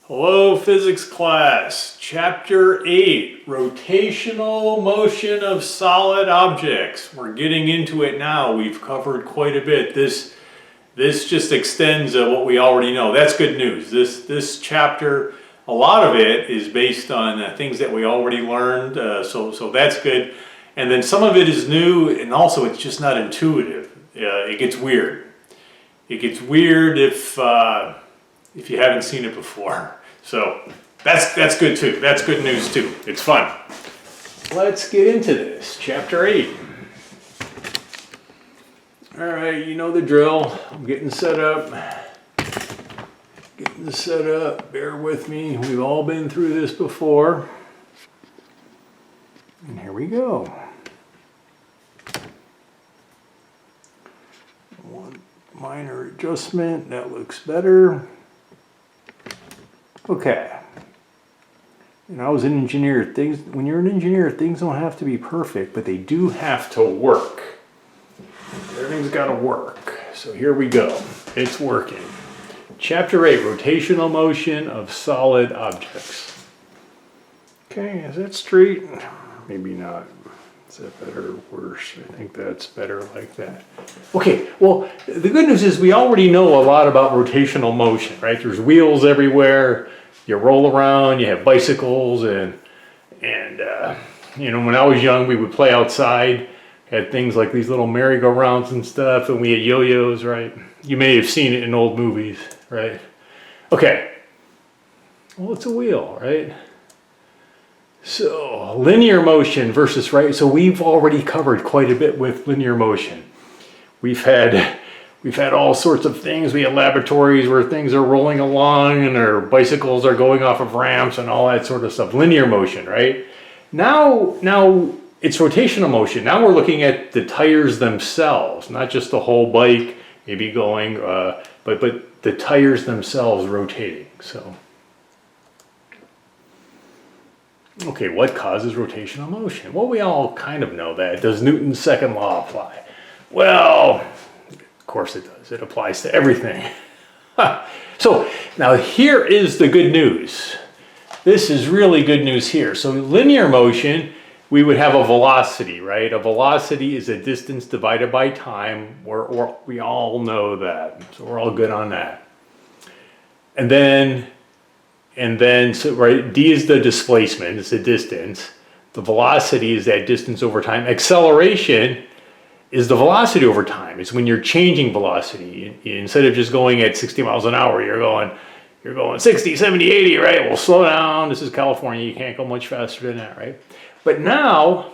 Hello physics class, chapter 8, rotational motion of solid objects. We're getting into it now. We've covered quite a bit. This just extends what we already know. That's good news. This chapter, a lot of it is based on things that we already learned, so that's good. And then some of it is new, and also it's just not intuitive. It gets weird. It gets weird if you haven't seen it before. So that's good too. That's good news too. It's fun. Let's get into this. Chapter 8. All right, you know the drill. I'm getting set up. Getting set up. Bear with me. We've all been through this before. And here we go. One minor adjustment. That looks better. Okay. And I was an engineer. When you're an engineer, things don't have to be perfect, but they do have to work. Everything's got to work. So here we go. It's working. Chapter 8, rotational motion of solid objects. Okay, is that straight? Maybe not. Is that better or worse? I think that's better like that. Okay, well, the good news is we already know a lot about rotational motion, right? There's wheels everywhere. You roll around, you have bicycles, and you know, when I was young, we would play outside, had things like these little merry-go-rounds and stuff, and we had yo-yos, right? You may have seen it in old movies, right? Okay, well, it's a wheel, right? So, linear motion versus, right? So we've already covered quite a bit with linear motion. We've had all sorts of things. We have laboratories where things are rolling along and our bicycles are going off of ramps and all that sort of stuff. Linear motion, right? Now it's rotational motion. Now we're looking at the tires themselves, not just the whole bike maybe going, but the tires themselves rotating. So, okay, what causes rotational motion? Well, we all kind of know that. Does Newton's second law apply? Well, of course it does. It applies to everything. So now here is the good news. This is really good news here. So linear motion, we would have a velocity, right? A velocity is a distance divided by time. We all know that. So we're all good on that. And then, so, right, d is the displacement, it's the distance. The velocity is that distance over time. Acceleration is the velocity over time. It's when you're changing velocity. Instead of just going at 60 miles an hour, you're going 60, 70, 80, right? Well, slow down. This is California. You can't go much faster than that, right? But now,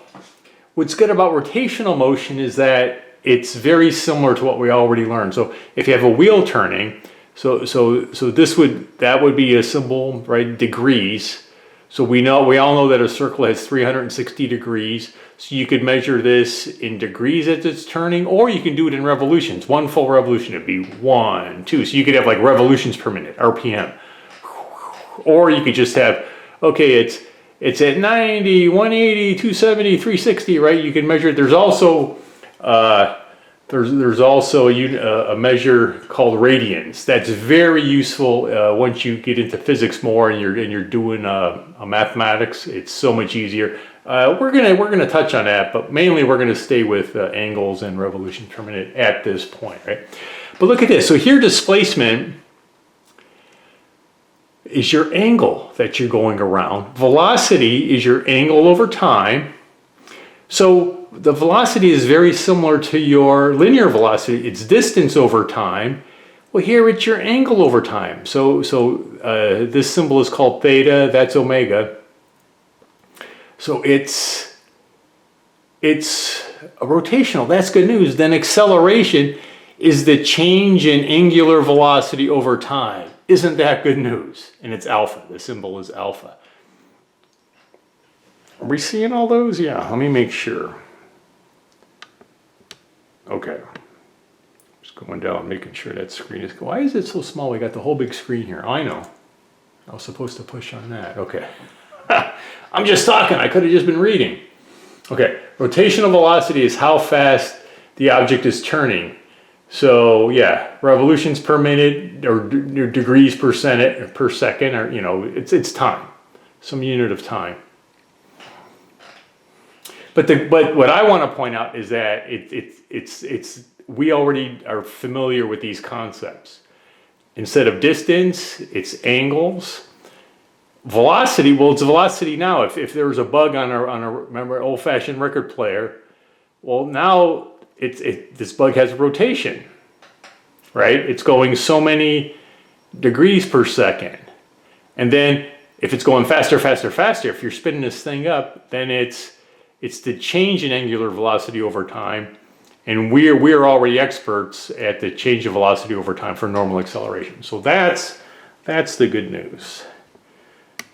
what's good about rotational motion is that it's very similar to what we already learned. So if you have a wheel turning, so that would be a symbol, right? Degrees. So we all know that a circle has 360 degrees. So you could measure this in degrees as it's turning, or you can do it in revolutions. One full revolution would be 1, 2. So you could have like revolutions per minute, RPM. Or you could just have, okay, it's at 90, 180, 270, 360, right? You can measure it. There's also a measure called radians. That's very useful once you get into physics more and you're doing a mathematics. It's so much easier. We're gonna touch on that, but mainly we're gonna stay with angles and revolutions per minute at this point, right? But look at this. So here, displacement is your angle that you're going around. Velocity is your angle over time. So the velocity is very similar to your linear velocity. It's distance over time. Well, here it's your angle over time. So this symbol is called theta. That's omega. So it's a rotational. That's good news. Then acceleration is the change in angular velocity over time. Isn't that good news? And it's alpha. The symbol is alpha. Are we seeing all those? Yeah, let me make sure. Okay. Just going down, making sure that screen is... Why is it so small? We got the whole big screen here. I know. I was supposed to push on that. Okay. I'm just talking. I could have just been reading. Okay. Rotational velocity is how fast the object is turning. So yeah, revolutions per minute or degrees per second, or you know, it's time, some unit of time. But what I want to point out is that we already are familiar with these concepts. Instead of distance, it's angles. Velocity, well, it's velocity now. If there was a bug on a remember old-fashioned record player, well, now this bug has rotation, right? It's going so many degrees per second. And then if it's going faster, faster, faster, if you're spinning this thing up, then it's the change in angular velocity over time. And we're already experts at the change of velocity over time for normal acceleration. So that's the good news.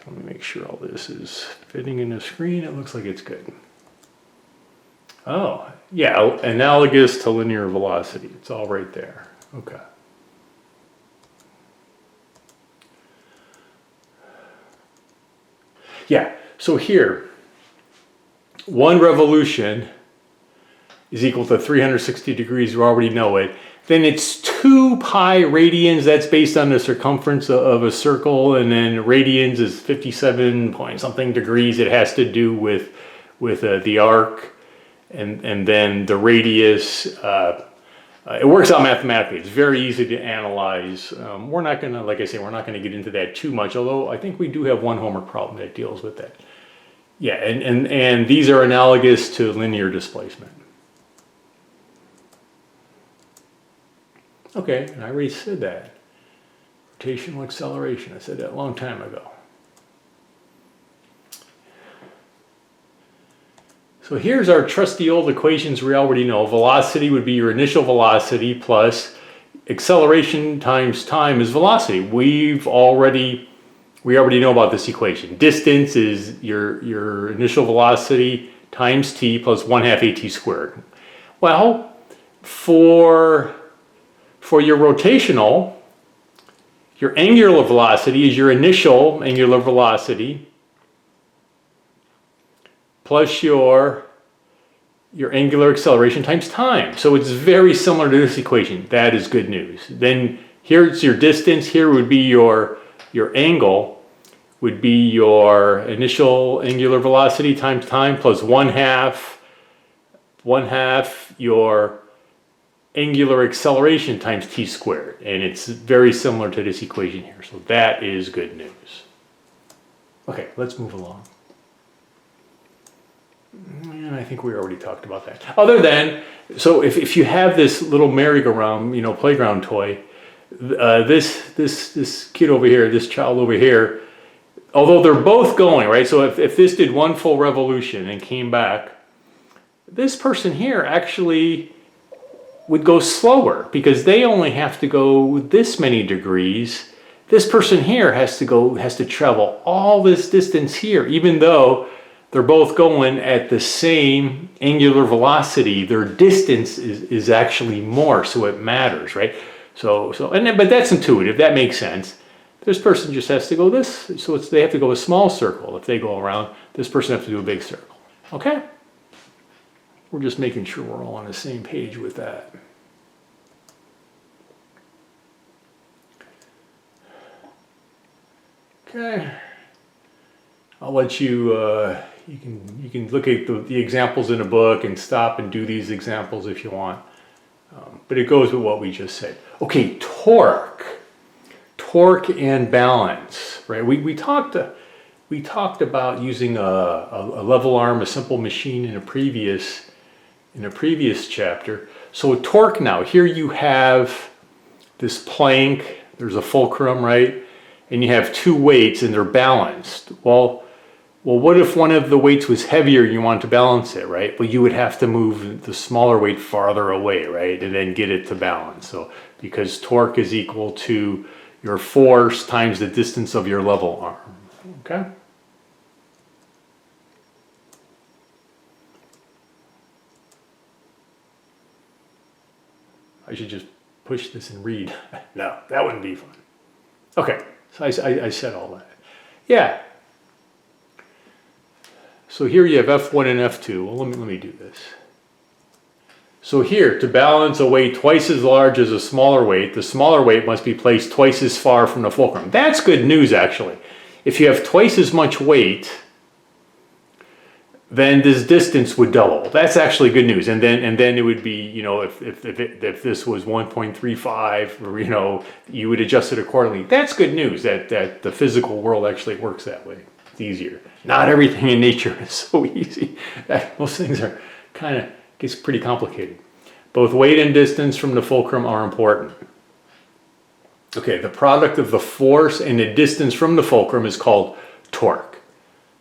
Let me make sure all this is fitting in the screen. It looks like it's good. Oh, yeah, analogous to linear velocity. It's all right there. Okay. Yeah, so here, one revolution is equal to 360 degrees. We already know it. Then it's 2 pi radians. That's based on the circumference of a circle. And then radians is 57 point something degrees. It has to do with the arc. And then the radius, it works out mathematically. It's very easy to analyze. We're not going to, like I say, we're not going to get into that too much, although I think we do have one homework problem that deals with that. Yeah, and these are analogous to linear displacement. Okay, I already said that. Rotational acceleration, I said that a long time ago. So here's our trusty old equations we already know. Velocity would be your initial velocity plus acceleration times time is velocity. We already know about this equation. Distance is your initial velocity times t plus 1/2 at squared. Well, for your rotational, your angular velocity is your initial angular velocity plus your angular acceleration times time. So it's very similar to this equation. That is good news. Then here's your distance. Here would be your angle, would be your initial angular velocity times time plus 1/2 your angular acceleration times t squared. And it's very similar to this equation here. So that is good news. Okay, let's move along. And I think we already talked about that. Other than, so if you have this little merry-go-round, you know, playground toy, this kid over here, this child over here, although they're both going, right? So if this did one full revolution and came back, this person here actually would go slower because they only have to go this many degrees. This person here has to travel all this distance here, even though they're both going at the same angular velocity. Their distance is actually more, so it matters, right? But that's intuitive. That makes sense. This person just has to go this, so they have to go a small circle. If they go around, this person has to do a big circle. Okay? We're just making sure we're all on the same page with that. Okay. I'll let you, you can look at the examples in the book and stop and do these examples if you want. But it goes with what we just said. Okay, torque and balance, right? We talked about using a level arm, a simple machine in a previous chapter. So torque now, here you have this plank, there's a fulcrum, right? And you have 2 weights and they're balanced. Well, what if one of the weights was heavier and you want to balance it, right? Well, you would have to move the smaller weight farther away, right? And then get it to balance. So because torque is equal to your force times the distance of your level arm, okay? I should just push this and read. No, that wouldn't be fun. Okay, so I said all that. Yeah. So here you have F1 and F2. Well, let me do this. So here, to balance a weight twice as large as a smaller weight, the smaller weight must be placed twice as far from the fulcrum. That's good news, actually. If you have twice as much weight, then this distance would double. That's actually good news. And then it would be, you know, if this was 1.35, or, you know, you would adjust it accordingly. That's good news that the physical world actually works that way. It's easier. Not everything in nature is so easy. Most things are kind of, gets pretty complicated. Both weight and distance from the fulcrum are important. Okay, the product of the force and the distance from the fulcrum is called torque.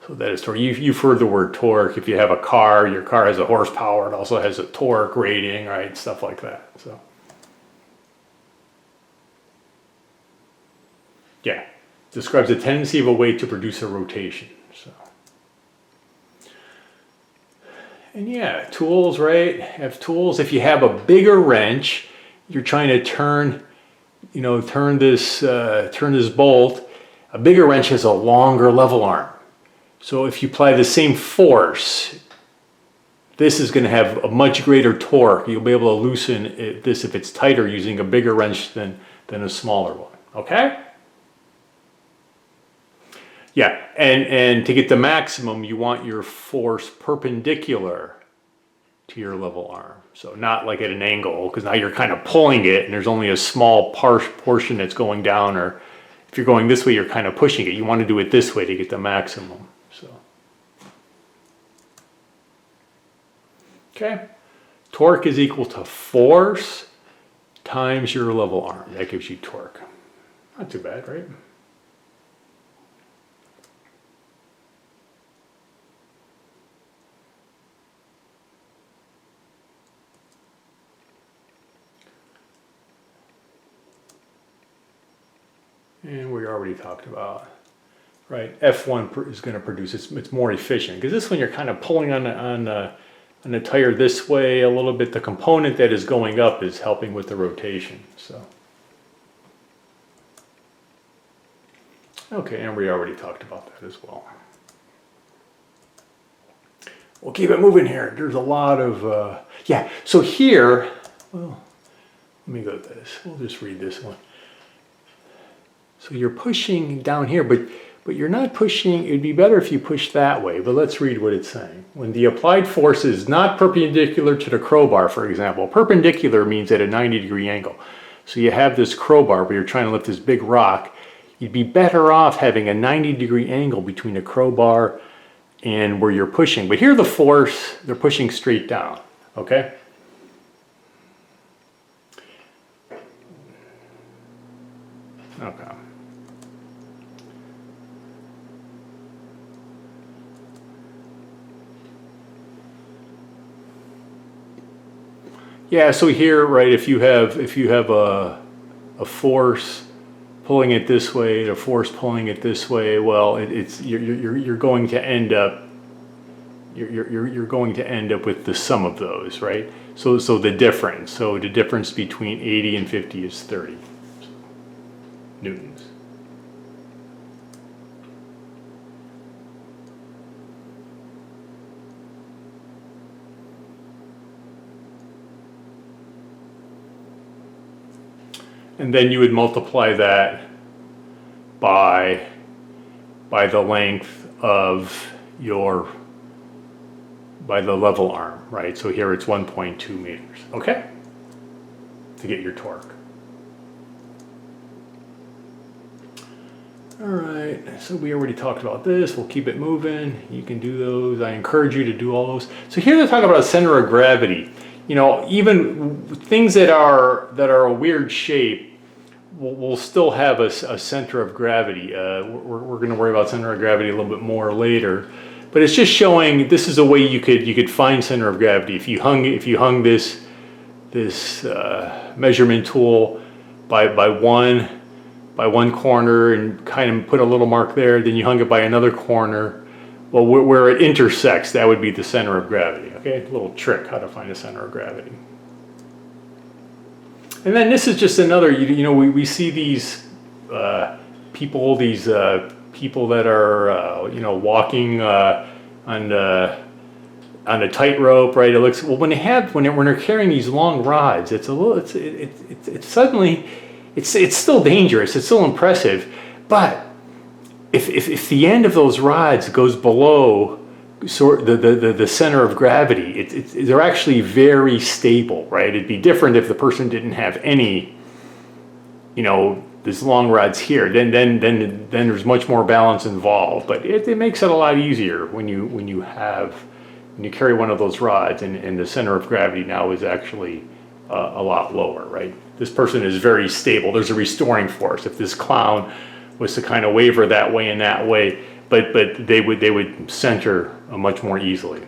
So that is torque. You've heard the word torque. If you have a car, your car has a horsepower. It also has a torque rating, right? Stuff like that. So, yeah, describes the tendency of a weight to produce a rotation. So, and yeah, tools, right? Have tools. If you have a bigger wrench, you're trying to turn, you know, turn this bolt. A bigger wrench has a longer level arm. So if you apply the same force, this is going to have a much greater torque. You'll be able to loosen this if it's tighter using a bigger wrench than a smaller one. Okay? Yeah, and to get the maximum, you want your force perpendicular to your level arm. So not like at an angle, because now you're kind of pulling it and there's only a small portion that's going down, or if you're going this way, you're kind of pushing it. You want to do it this way to get the maximum. So, okay, torque is equal to force times your level arm. That gives you torque. Not too bad, right? And we already talked about, right, F1 is going to produce, it's more efficient, because this one you're kind of pulling on the tire this way a little bit. The component that is going up is helping with the rotation. So, okay, and we already talked about that as well. We'll keep it moving here. There's a lot of, yeah, so here, well, let me go to this. We'll just read this one. So you're pushing down here, but you're not pushing. It'd be better if you push that way, but let's read what it's saying. When the applied force is not perpendicular to the crowbar, for example, perpendicular means at a 90-degree angle. So you have this crowbar, but you're trying to lift this big rock. You'd be better off having a 90-degree angle between the crowbar and where you're pushing. But here the force, they're pushing straight down, okay? Okay. Yeah, so here, right, if you have a force pulling it this way, a force pulling it this way, well, you're going to end up you're going to end up with the sum of those, right? So the difference between 80 and 50 is 30 newtons. And then you would multiply that by the length of by the level arm, right? So here it's 1.2 meters, okay? To get your torque. All right, so we already talked about this. We'll keep it moving. You can do those. I encourage you to do all those. So here they're talking about a center of gravity. You know, even things that are a weird shape will still have a center of gravity. We're going to worry about center of gravity a little bit more later, but it's just showing this is a way you could find center of gravity. If you hung this measurement tool by one corner and kind of put a little mark there, then you hung it by another corner. Well, where it intersects, that would be the center of gravity. Okay, a little trick how to find a center of gravity. And then this is just another, you know, we see these people that are, you know, walking on on a tightrope, right? It looks, well, when they're carrying these long rods, it's a little, it's suddenly, it's still dangerous. It's still impressive, but if the end of those rods goes below the center of gravity, they're actually very stable, right? It'd be different if the person didn't have any, these long rods here. Then there's much more balance involved. But it makes it a lot easier when you carry one of those rods and the center of gravity now is actually a lot lower, right? This person is very stable. There's a restoring force. If this clown was to kind of waver that way and that way, but they would center much more easily.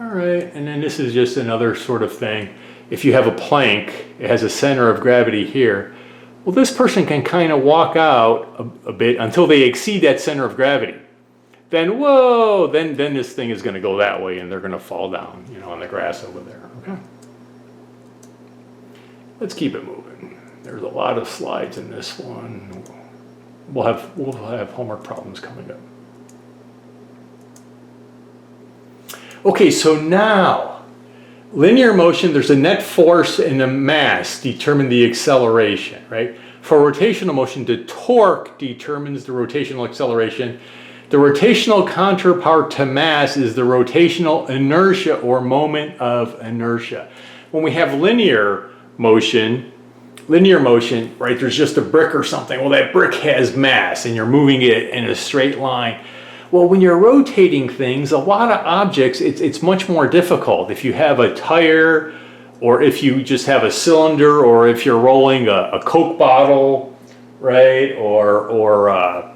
All right, and then this is just another sort of thing. If you have a plank, it has a center of gravity here. Well, this person can kind of walk out a bit until they exceed that center of gravity. Then, whoa, then this thing is going to go that way and they're going to fall down, on the grass over there. Okay. Let's keep it moving. There's a lot of slides in this one. We'll have homework problems coming up. Okay, so now, linear motion, there's a net force and a mass determine the acceleration, right? For rotational motion, the torque determines the rotational acceleration. The rotational counterpart to mass is the rotational inertia or moment of inertia. When we have linear motion, right, there's just a brick or something. Well, that brick has mass and you're moving it in a straight line. Well, when you're rotating things, a lot of objects, it's much more difficult. If you have a tire, or if you just have a cylinder, or if you're rolling a Coke bottle, right, or a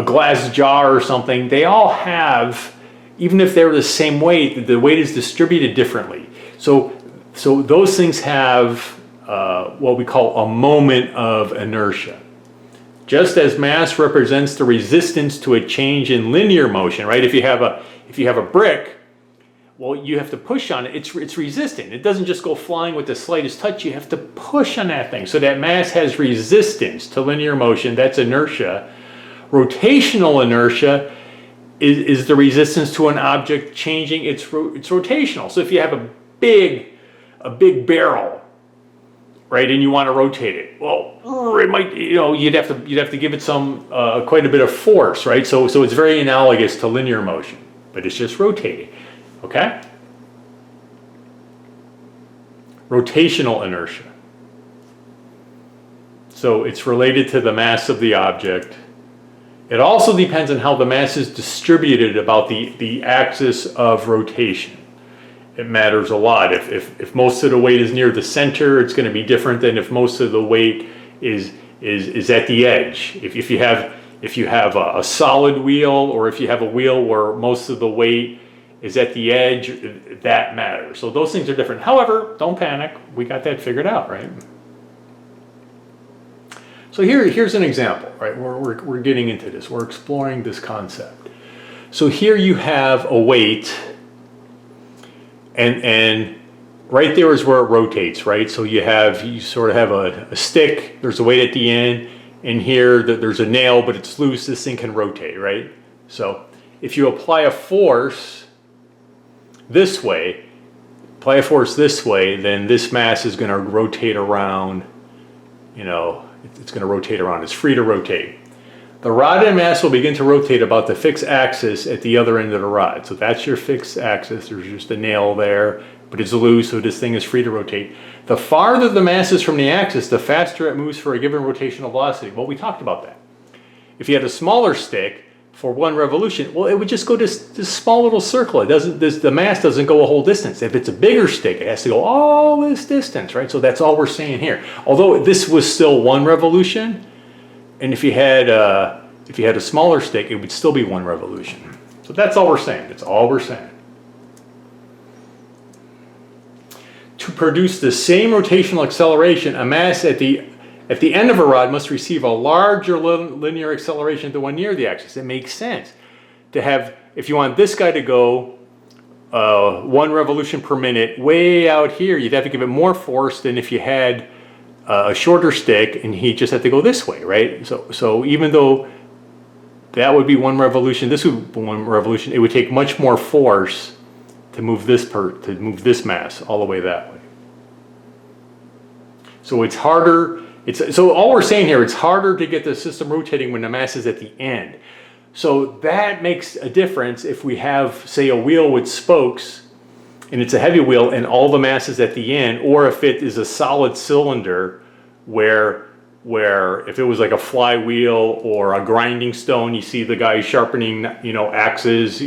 glass jar or something, they all have, even if they're the same weight, the weight is distributed differently. So those things have what we call a moment of inertia. Just as mass represents the resistance to a change in linear motion, right? If you have a brick, well, you have to push on it. It's resistant. It doesn't just go flying with the slightest touch. You have to push on that thing. So that mass has resistance to linear motion. That's inertia. Rotational inertia is the resistance to an object changing its rotational. So if you have a big barrel, right, and you want to rotate it, well, it might, you'd have to give it some quite a bit of force, right? So it's very analogous to linear motion, but it's just rotating. Okay? Rotational inertia. So it's related to the mass of the object. It also depends on how the mass is distributed about the axis of rotation. It matters a lot. If most of the weight is near the center, it's going to be different than if most of the weight is at the edge. If you have a solid wheel, or if you have a wheel where most of the weight is at the edge, that matters. So those things are different. However, don't panic. We got that figured out, right? So here's an example, right? We're getting into this. We're exploring this concept. So here you have a weight, and right there is where it rotates, right? So you sort of have a stick. There's a weight at the end, and here there's a nail, but it's loose. This thing can rotate, right? So if you apply a force this way, then this mass is going to rotate around, it's going to rotate around. It's free to rotate. The rod and mass will begin to rotate about the fixed axis at the other end of the rod. So that's your fixed axis. There's just a nail there, but it's loose, so this thing is free to rotate. The farther the mass is from the axis, the faster it moves for a given rotational velocity. Well, we talked about that. If you had a smaller stick, for one revolution, well, it would just go this small little circle. The mass doesn't go a whole distance. If it's a bigger stick, it has to go all this distance, right? So that's all we're saying here. Although this was still one revolution, and if you had a smaller stick, it would still be one revolution. So that's all we're saying. That's all we're saying. To produce the same rotational acceleration, a mass at the end of a rod must receive a larger linear acceleration than the one near the axis. It makes sense to have, if you want this guy to go 1 revolution per minute way out here, you'd have to give it more force than if you had a shorter stick and he just had to go this way, right? So even though that would be one revolution. This would be one revolution. It would take much more force to move this mass all the way that way. So it's harder. So all we're saying here, it's harder to get the system rotating when the mass is at the end. So that makes a difference if we have, say, a wheel with spokes and it's a heavy wheel and all the mass is at the end, or if it is a solid cylinder where if it was like a flywheel or a grinding stone, you see the guy sharpening, axes,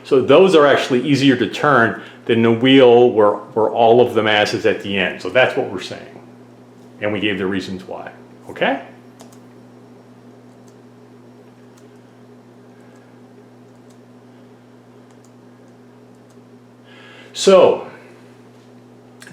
so those are actually easier to turn than the wheel where all of the mass is at the end. So that's what we're saying. And we gave the reasons why. Okay? So,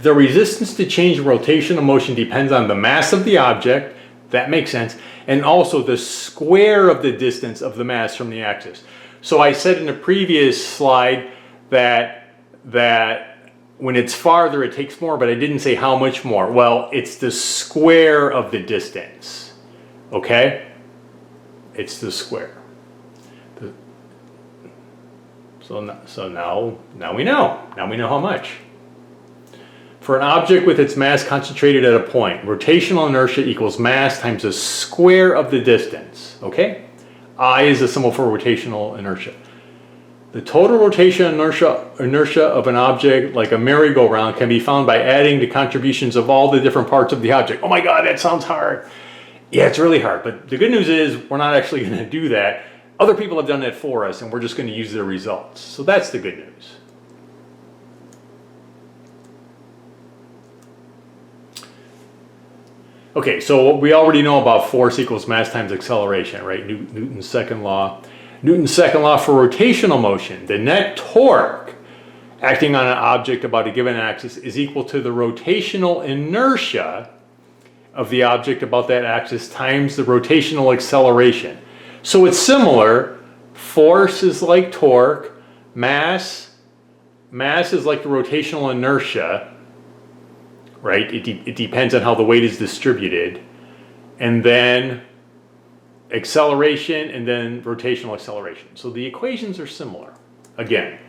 the resistance to change in rotational motion depends on the mass of the object. That makes sense. And also the square of the distance of the mass from the axis. So I said in the previous slide that when it's farther it takes more, but I didn't say how much more. Well, it's the square of the distance. Okay? It's the square. So now we know. Now we know how much. For an object with its mass concentrated at a point, rotational inertia equals mass times the square of the distance. Okay? I is a symbol for rotational inertia. The total rotational inertia of an object like a merry-go-round can be found by adding the contributions of all the different parts of the object. Oh my God, that sounds hard. Yeah, it's really hard. But the good news is we're not actually going to do that. Other people have done that for us, and we're just going to use their results. So that's the good news. Okay, so we already know about force equals mass times acceleration, right? Newton's second law. Newton's second law for rotational motion. The net torque acting on an object about a given axis is equal to the rotational inertia of the object about that axis times the rotational acceleration. So it's similar. Force is like torque. Mass is like the rotational inertia, right? It depends on how the weight is distributed. And then acceleration and then rotational acceleration. So the equations are similar. Again.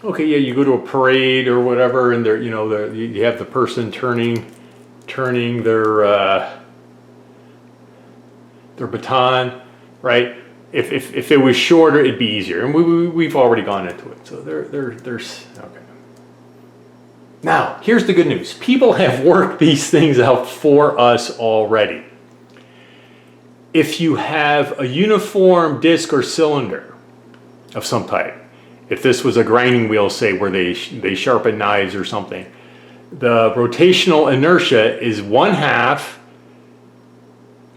Okay, yeah, you go to a parade or whatever, and there, you have the person turning their baton, right? If it was shorter, it'd be easier, and we've already gone into it. So there's okay. Now, here's the good news. People have worked these things out for us already. If you have a uniform disc or cylinder of some type, if this was a grinding wheel, say, where they sharpen knives or something, the rotational inertia is 1/2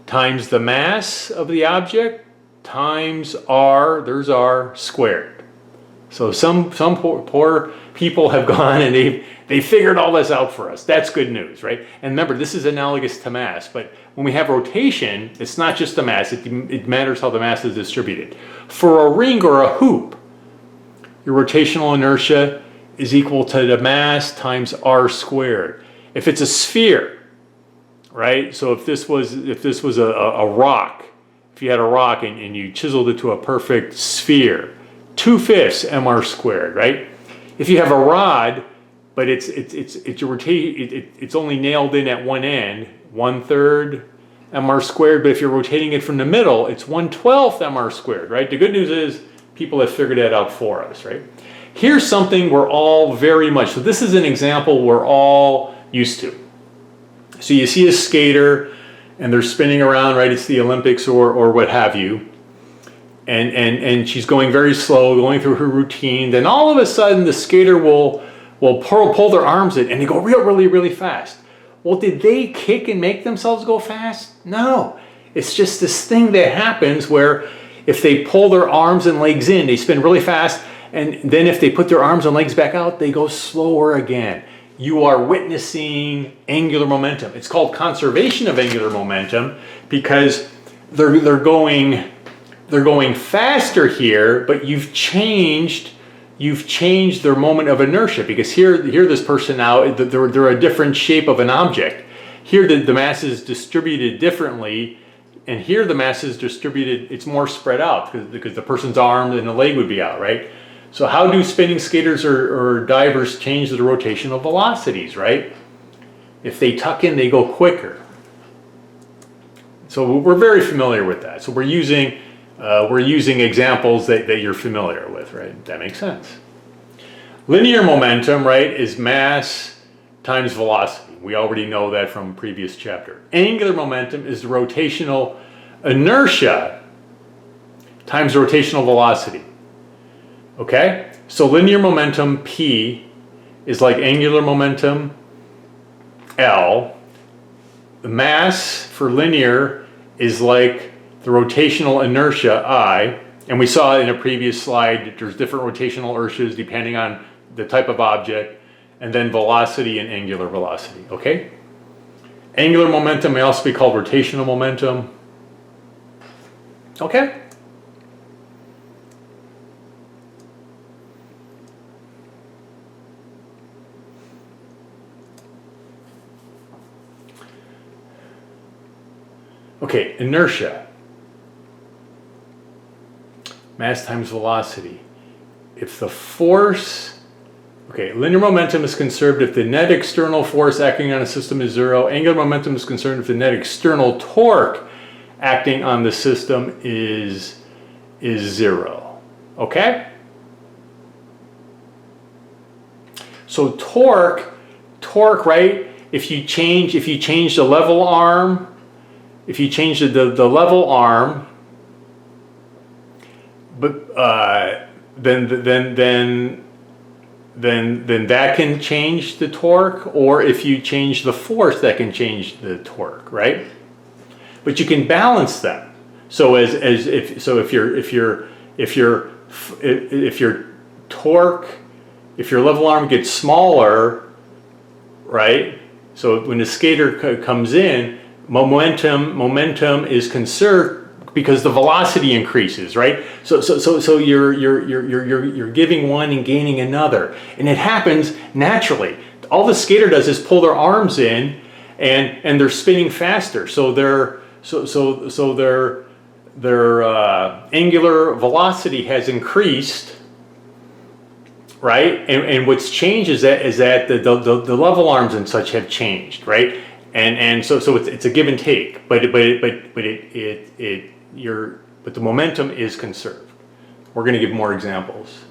times the mass of the object times r, there's r, squared. So some poor people have gone and they figured all this out for us. That's good news, right? And remember, this is analogous to mass, but when we have rotation, it's not just the mass, it matters how the mass is distributed. For a ring or a hoop, your rotational inertia is equal to the mass times r squared. If it's a sphere, right? So if this was a rock, if you had a rock and you chiseled it to a perfect sphere, 2/5 mr squared, right? If you have a rod, but it's only nailed in at one end, 1/3 mr squared. But if you're rotating it from the middle, it's 1/12 mr squared, right? The good news is people have figured that out for us, right? Here's something we're all very much, so this is an example we're all used to. So you see a skater and they're spinning around, right? It's the Olympics or what have you. And she's going very slow, going through her routine. Then all of a sudden the skater will pull their arms in and they go really, really fast. Well, did they kick and make themselves go fast? No. It's just this thing that happens where if they pull their arms and legs in, they spin really fast, and then if they put their arms and legs back out, they go slower again. You are witnessing angular momentum. It's called conservation of angular momentum because they're going faster here, but you've changed you've changed their moment of inertia, because here this person now, they're a different shape of an object. Here the mass is distributed differently, and here the mass is distributed, it's more spread out because the person's arm and the leg would be out, right? So how do spinning skaters or divers change the rotational velocities, right? If they tuck in, they go quicker. So we're very familiar with that. So we're using examples that you're familiar with, right? That makes sense. Linear momentum, right, is mass times velocity. We already know that from previous chapter. Angular momentum is the rotational inertia times rotational velocity. Okay? So linear momentum, P, is like angular momentum, L. The mass for linear is like the rotational inertia, I. And we saw in a previous slide, there's different rotational inertias depending on the type of object. And then velocity and angular velocity, okay? Angular momentum may also be called rotational momentum. Okay? Okay, inertia. Mass times velocity. If the force... Okay, linear momentum is conserved if the net external force acting on a system is zero. Angular momentum is conserved if the net external torque acting on the system is zero. Okay? So torque, right? If you change the level arm, if you change the level arm, but then that can change the torque, or if you change the force, that can change the torque, right? But you can balance them. So if your torque, if your level arm gets smaller, right? So when the skater comes in, momentum is conserved because the velocity increases, right? So you're giving one and gaining another, and it happens naturally. All the skater does is pull their arms in, and they're spinning faster. So their angular velocity has increased, right? And what's changed is that the level arms and such have changed, right? And so it's a give and take, but the momentum is conserved. We're going to give more examples.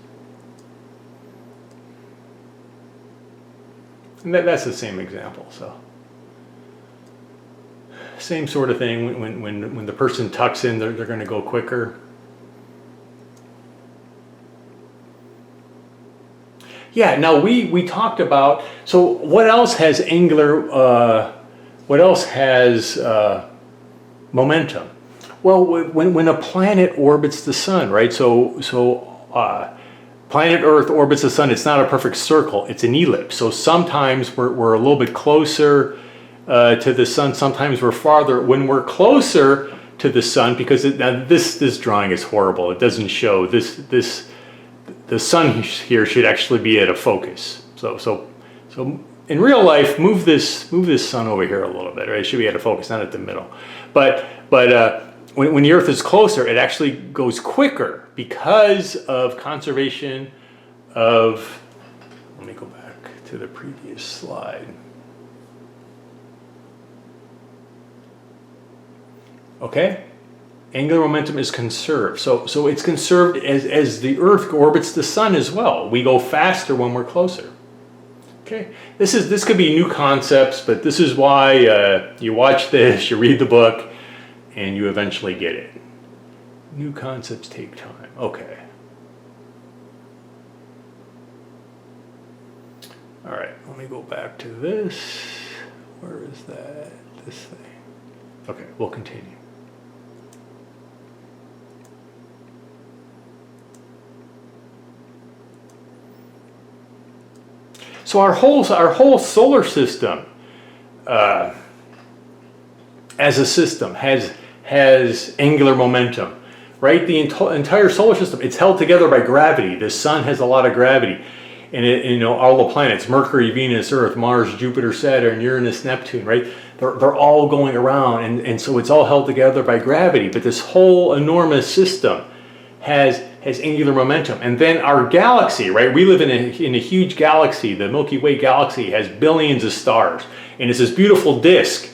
And that's the same example. So same sort of thing. When the person tucks in, they're going to go quicker. Yeah. Now we talked about. So what else has angular? What else has momentum? Well, when a planet orbits the sun, right? So planet Earth orbits the sun. It's not a perfect circle. It's an ellipse. So sometimes we're a little bit closer to the sun. Sometimes we're farther. When we're closer to the sun, because now this drawing is horrible. It doesn't show this. The sun here should actually be at a focus. So in real life, move this sun over here a little bit. Right? It should be at a focus, not at the middle. But when the Earth is closer, it actually goes quicker because of conservation of, let me go back to the previous slide. Okay? Angular momentum is conserved. So it's conserved as the Earth orbits the sun as well. We go faster when we're closer. Okay? This could be new concepts, but this is why you watch this, you read the book, and you eventually get it. New concepts take time. Okay. All right, let me go back to this. Where is that? This thing. Okay, we'll continue. So our whole solar system, as a system, has angular momentum. right? The entire solar system, it's held together by gravity. The sun has a lot of gravity. And you know, all the planets, Mercury, Venus, Earth, Mars, Jupiter, Saturn, Uranus, Neptune, right? They're all going around, and so it's all held together by gravity. But this whole enormous system has angular momentum. And then our galaxy, right? We live in a huge galaxy. The Milky Way galaxy has billions of stars. And it's this beautiful disk,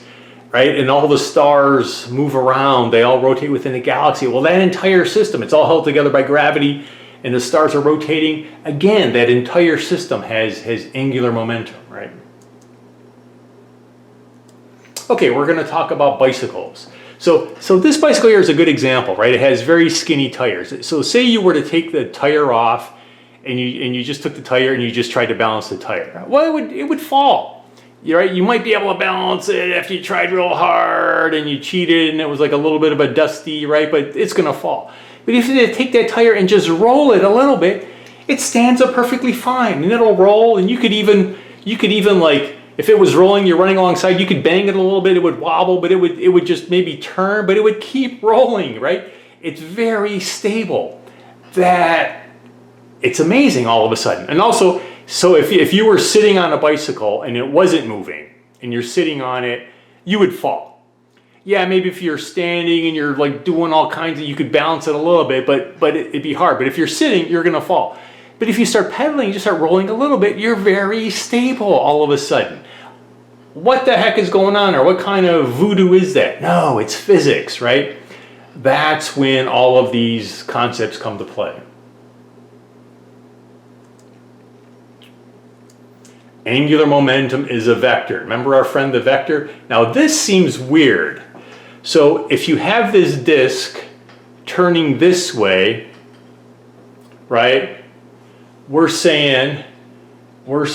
right? And all the stars move around. They all rotate within the galaxy. Well, that entire system, it's all held together by gravity, and the stars are rotating. Again, that entire system has angular momentum, right? Okay, we're going to talk about bicycles. So this bicycle here is a good example, right? It has very skinny tires. So say you were to take the tire off, and you just took the tire and you just tried to balance the tire. Well, it would fall. You're right. You might be able to balance it after you tried real hard and you cheated and it was like a little bit of a dusty, right? But it's going to fall. But if you take that tire and just roll it a little bit, it stands up perfectly fine, and it'll roll. And you could even like, if it was rolling, you're running alongside, you could bang it a little bit, it would wobble, but it would just maybe turn, but it would keep rolling, right? It's very stable. That it's amazing all of a sudden. And also, so if you were sitting on a bicycle and it wasn't moving and you're sitting on it, you would fall. Yeah, maybe if you're standing and you're like doing all kinds of, you could balance it a little bit, but it'd be hard. But if you're sitting, you're gonna fall. But if you start pedaling, you just start rolling a little bit, you're very stable all of a sudden. What the heck is going on, or what kind of voodoo is that? No, it's physics, right? That's when all of these concepts come to play. Angular momentum is a vector. Remember our friend the vector? Now this seems weird. So if you have this disk turning this way, right? We're saying, or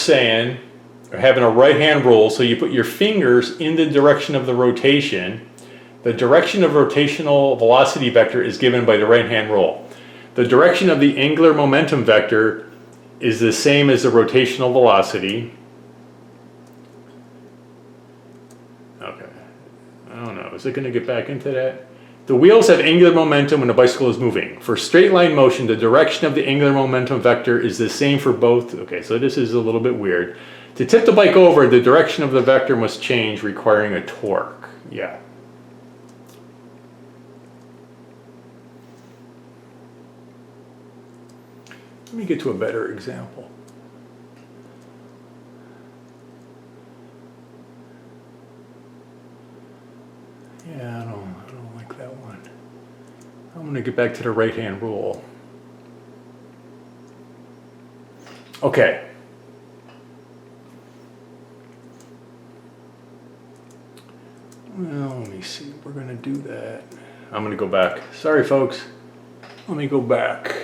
having a right-hand rule, so you put your fingers in the direction of the rotation. The direction of rotational velocity vector is given by the right-hand rule. The direction of the angular momentum vector is the same as the rotational velocity. Okay, I don't know, is it going to get back into that? The wheels have angular momentum when the bicycle is moving. For straight line motion, the direction of the angular momentum vector is the same for both. Okay, so this is a little bit weird. To tip the bike over, the direction of the vector must change, requiring a torque. Yeah. Let me get to a better example. Yeah, I don't like that one. I'm going to get back to the right-hand rule. Okay. Well, let me see. We're going to do that. I'm going to go back. Sorry, folks. Let me go back.